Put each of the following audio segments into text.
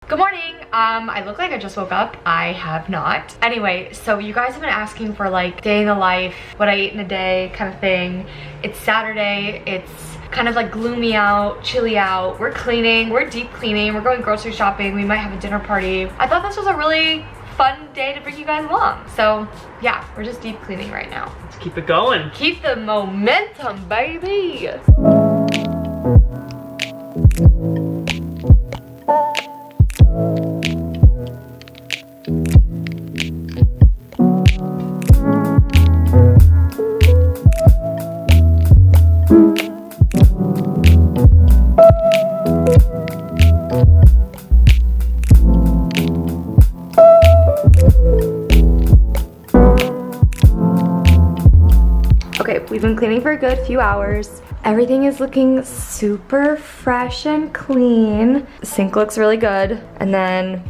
Good morning. I look like I just woke up. I have not. Anyway, so you guys have been asking for like day in the life, what I ate in a day kind of thing. It's Saturday. It's kind of like gloomy out, chilly out. We're cleaning, we're deep cleaning, we're going grocery shopping. We might have a dinner party. I thought this was a really fun day to bring you guys along. So yeah, we're just deep cleaning right now. Let's keep it going. Keep the momentum, baby. Okay, we've been cleaning for a good few hours. Everything is looking super fresh and clean. The sink looks really good. And then,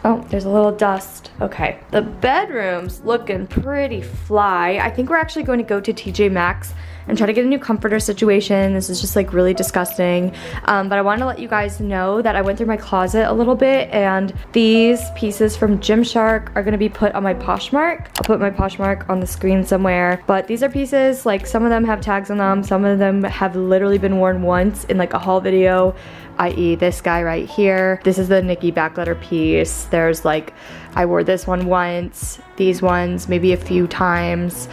oh, there's a little dust. Okay, the bedroom's looking pretty fly. I think we're actually going to go to TJ Maxx and try to get a new comforter situation. This is just like really disgusting. But I wanted to let you guys know that I went through my closet a little bit, and these pieces from Gymshark are gonna be put on my Poshmark. I'll put my Poshmark on the screen somewhere. But these are pieces, like some of them have tags on them, some of them have literally been worn once in like a haul video, i.e. this guy right here. This is the Nikki backletter piece. There's like, I wore this one once, these ones maybe a few times.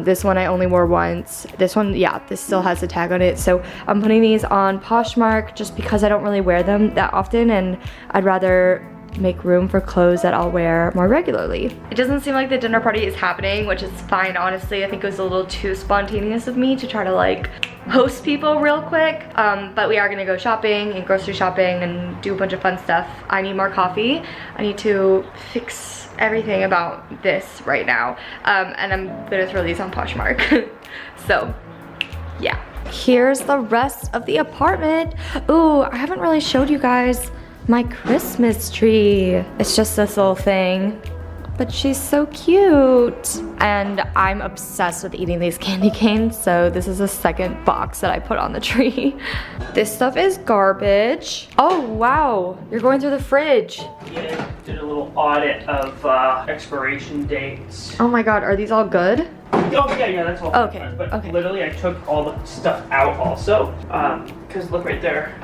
This one I only wore once. This one, yeah, this still has a tag on it. So I'm putting these on Poshmark just because I don't really wear them that often, and I'd rather make room for clothes that I'll wear more regularly. It doesn't seem like the dinner party is happening, which is fine, honestly. I think it was a little too spontaneous of me to try to like host people real quick. But we are gonna go shopping and grocery shopping and do a bunch of fun stuff. I need more coffee. I need to fix everything about this right now. And I'm gonna throw these on Poshmark. So, yeah. Here's the rest of the apartment. Ooh, I haven't really showed you guys my Christmas tree. It's just this little thing, but she's so cute. And I'm obsessed with eating these candy canes, so this is the second box that I put on the tree. This stuff is garbage. Oh wow, you're going through the fridge. Yeah, did a little audit of expiration dates. Oh my god, are these all good? Oh yeah, that's all. Okay, fine. But okay. literally I took all the stuff out also, because look right there.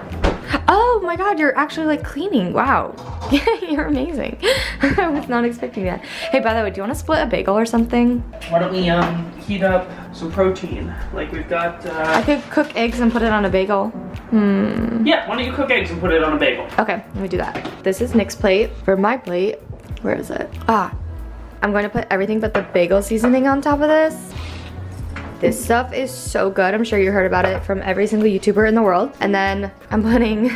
Oh my god, you're actually like cleaning. Wow. You're amazing. I was not expecting that. Hey, by the way, do you want to split a bagel or something? Why don't we heat up some protein? Like we've got I could cook eggs and put it on a bagel. Yeah, why don't you cook eggs and put it on a bagel? Okay, let me do that. This is Nick's plate. For my plate, where is it? I'm going to put everything but the bagel seasoning on top of this. This stuff is so good. I'm sure you heard about it from every single YouTuber in the world. And then I'm putting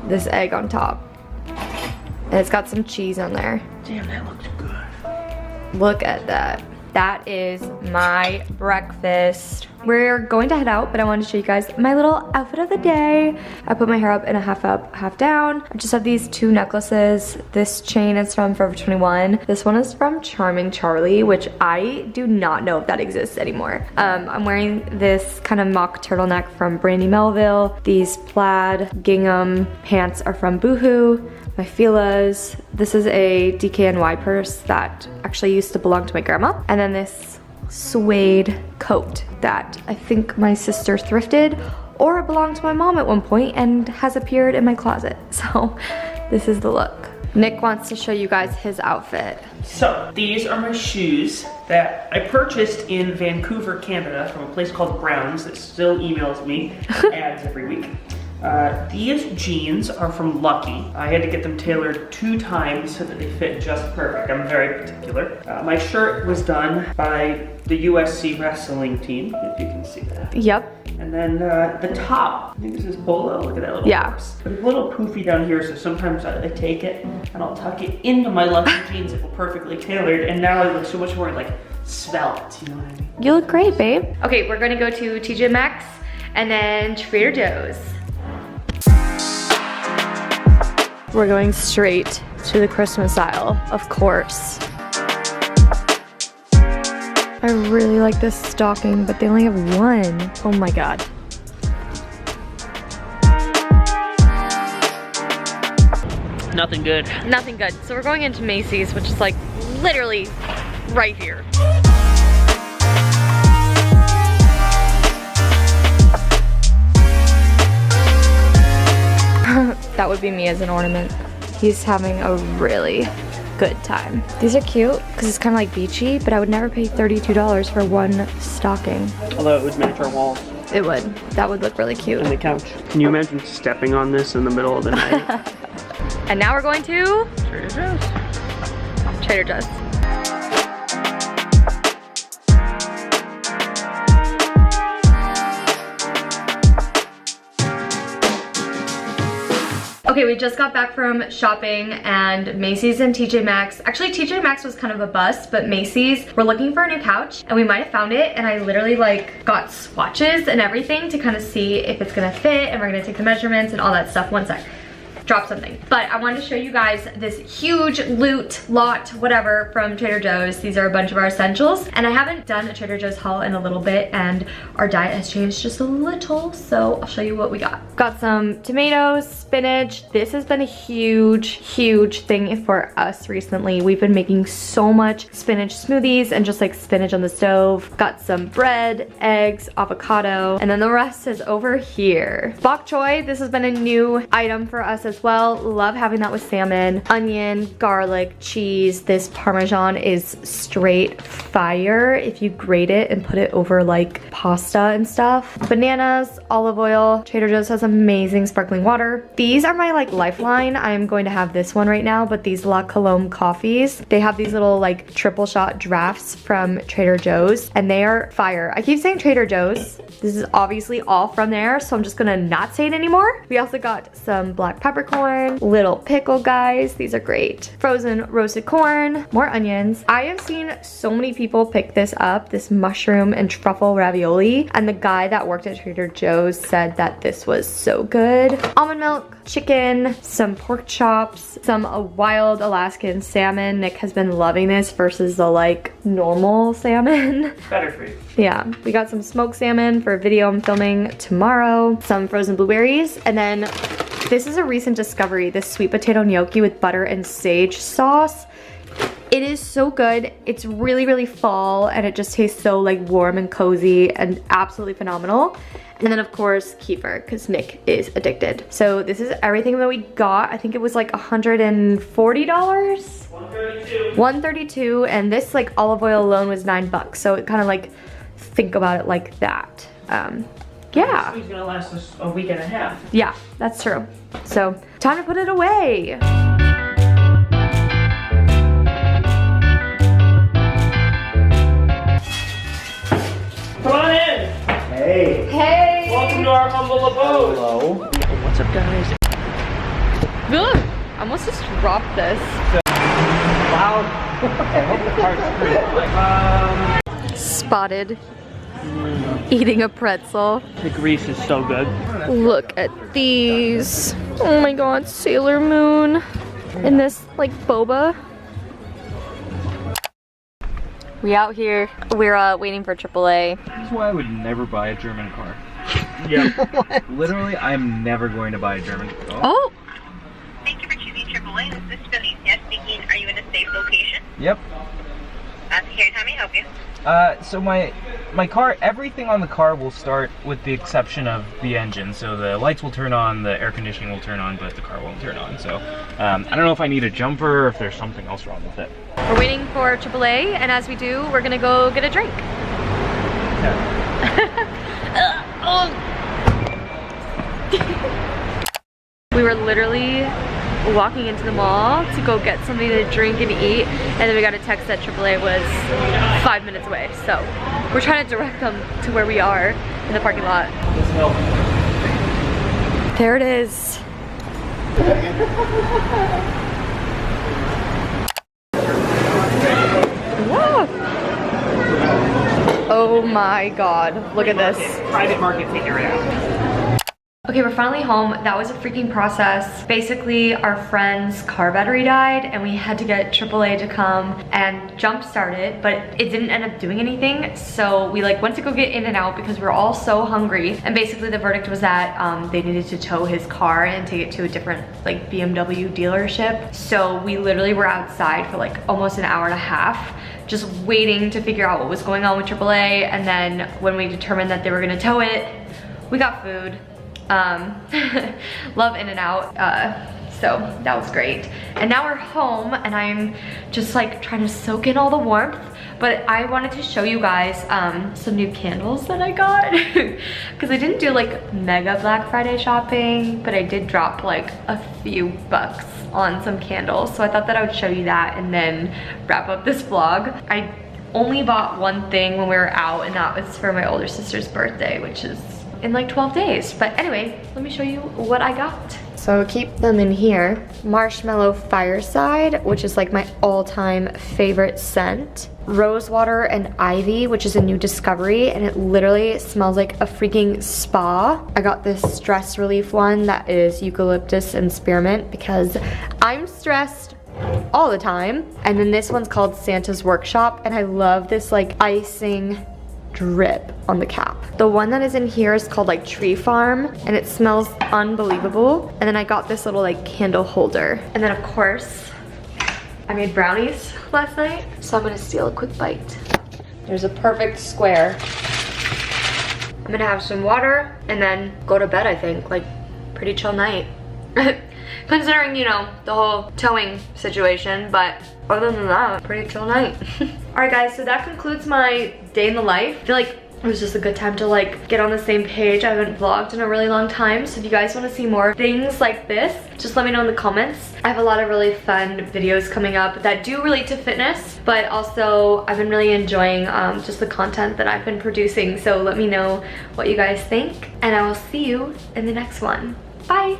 this egg on top. And it's got some cheese on there. Damn, that looks good. Look at that. That is my breakfast. We're going to head out, but I wanted to show you guys my little outfit of the day. I put my hair up in a half up, half down. I just have these two necklaces. This chain is from Forever 21. This one is from Charming Charlie, which I do not know if that exists anymore. I'm wearing this kind of mock turtleneck from Brandy Melville. These plaid gingham pants are from Boohoo. My Fila's. This is a DKNY purse that actually used to belong to my grandma. And then this suede coat that I think my sister thrifted, or it belonged to my mom at one point and has appeared in my closet. So this is the look. Nick wants to show you guys his outfit. So these are my shoes that I purchased in Vancouver, Canada from a place called Brown's that still emails me ads every week. These jeans are from Lucky. I had to get them tailored 2 times so that they fit just perfect. I'm very particular. My shirt was done by the USC wrestling team, if you can see that. Yep. And then the top, I think this is polo. Look at that little horse. But it's a little poofy down here, so sometimes I take it and I'll tuck it into my Lucky jeans that were perfectly tailored, and now I look so much more like svelte, you know what I mean? You look great, babe. Okay, we're gonna go to TJ Maxx and then Trader Joe's. We're going straight to the Christmas aisle, of course. I really like this stocking, but they only have one. Oh my god. Nothing good. Nothing good. So we're going into Macy's, which is like literally right here. That would be me as an ornament. He's having a really good time. These are cute because it's kind of like beachy, but I would never pay $32 for one stocking. Although it was miniature walls. It would. That would look really cute. And the couch. Can you imagine stepping on this in the middle of the night? And now we're going to Trader Joe's. Trader Joe's. Okay, we just got back from shopping and Macy's and TJ Maxx. Actually, TJ Maxx was kind of a bust, but Macy's, we're looking for a new couch and we might have found it, and I literally like got swatches and everything to kind of see if it's gonna fit, and we're gonna take the measurements and all that stuff. One sec. Drop something. But I wanted to show you guys this huge loot lot, whatever, from Trader Joe's. These are a bunch of our essentials, and I haven't done a Trader Joe's haul in a little bit, and our diet has changed just a little, so I'll show you what we got. Got some tomatoes, spinach. This has been a huge thing for us recently. We've been making so much spinach smoothies and just like spinach on the stove. Got some bread, eggs, avocado, and then the rest is over here. Bok choy, this has been a new item for us as well. Love having that with salmon. Onion, garlic, cheese. This Parmesan is straight fire if you grate it and put it over like pasta and stuff. Bananas, olive oil. Trader Joe's has amazing sparkling water. These are my like lifeline. I'm going to have this one right now, but these La Colombe coffees, they have these little like triple shot drafts from Trader Joe's, and they are fire. I keep saying Trader Joe's. This is obviously all from there, so I'm just gonna not say it anymore. We also got some black peppercorn, little pickle guys. These are great. Frozen roasted corn, more onions. I have seen so many people pick this up, this mushroom and truffle ravioli, and the guy that worked at Trader Joe's said that this was so good. Almond milk, chicken, some pork chops, some wild Alaskan salmon. Nick has been loving this versus the like normal salmon. Better for you. Yeah, we got some smoked salmon for a video I'm filming tomorrow, some frozen blueberries, and then this is a recent discovery, this sweet potato gnocchi with butter and sage sauce. It is so good. It's really fall, and it just tastes so like warm and cozy and absolutely phenomenal. And then of course kefir, because Nick is addicted. So this is everything that we got. I think it was like $140. $132, and this like olive oil alone was $9. So it kind of like, think about it like that. Yeah. It's gonna last us a week and a half. Yeah, that's true. So time to put it away. Come on in. Hey. Hey. Welcome to our humble abode. Hello. What's up, guys? Ugh, I almost just dropped this. Loud. I hope the car's free. Spotted. Eating a pretzel. The grease is so good. Look at these. Oh my god, Sailor Moon. And this like boba. We out here. We're waiting for AAA. This is why I would never buy a German car. Yeah. Literally, I'm never going to buy a German car. Oh! Thank you for choosing AAA. This is Felicia speaking. Are you in a safe location? Yep. Here, how may I help you? So my car, everything on the car will start with the exception of the engine. So the lights will turn on, the air conditioning will turn on, but the car won't turn on. So I don't know if I need a jumper or if there's something else wrong with it. We're waiting for AAA, and as we do, we're gonna go get a drink. We were literally walking into the mall to go get something to drink and eat, and then we got a text that AAA was 5 minutes away. So we're trying to direct them to where we are in the parking lot. There it is. Whoa. Oh my god, look at this. Private market figure it out. Okay, we're finally home. That was a freaking process. Basically, our friend's car battery died and we had to get AAA to come and jump start it, but it didn't end up doing anything. So we like went to go get in and out because we were all so hungry. And basically the verdict was that they needed to tow his car and take it to a different like BMW dealership. So we literally were outside for like almost an hour and a half, just waiting to figure out what was going on with AAA. And then when we determined that they were gonna tow it, we got food. Love In-N-Out, so that was great. And now we're home and I'm just like trying to soak in all the warmth, but I wanted to show you guys some new candles that I got because I didn't do like mega Black Friday shopping, but I did drop like a few bucks on some candles, so I thought that I would show you that and then wrap up this vlog. I only bought one thing when we were out, and that was for my older sister's birthday, which is in like 12 days. But anyway, let me show you what I got. So keep them in here. Marshmallow Fireside, which is like my all-time favorite scent. Rosewater and Ivy, which is a new discovery, and it literally smells like a freaking spa. I got this stress relief one that is eucalyptus and spearmint because I'm stressed all the time. And then this one's called Santa's Workshop, and I love this like icing drip on the cap. The one that is in here is called like Tree Farm, and it smells unbelievable. And then I got this little like candle holder. And then of course, I made brownies last night, so I'm gonna steal a quick bite. There's a perfect square. I'm gonna have some water and then go to bed, I think. Like, pretty chill night. Considering, you know, the whole towing situation, but other than that, pretty chill night. Alright guys, so that concludes my day in the life. I feel like it was just a good time to like get on the same page. I haven't vlogged in a really long time, so if you guys want to see more things like this, just let me know in the comments. I have a lot of really fun videos coming up that do relate to fitness, but also I've been really enjoying just the content that I've been producing, so let me know what you guys think, and I will see you in the next one. Bye!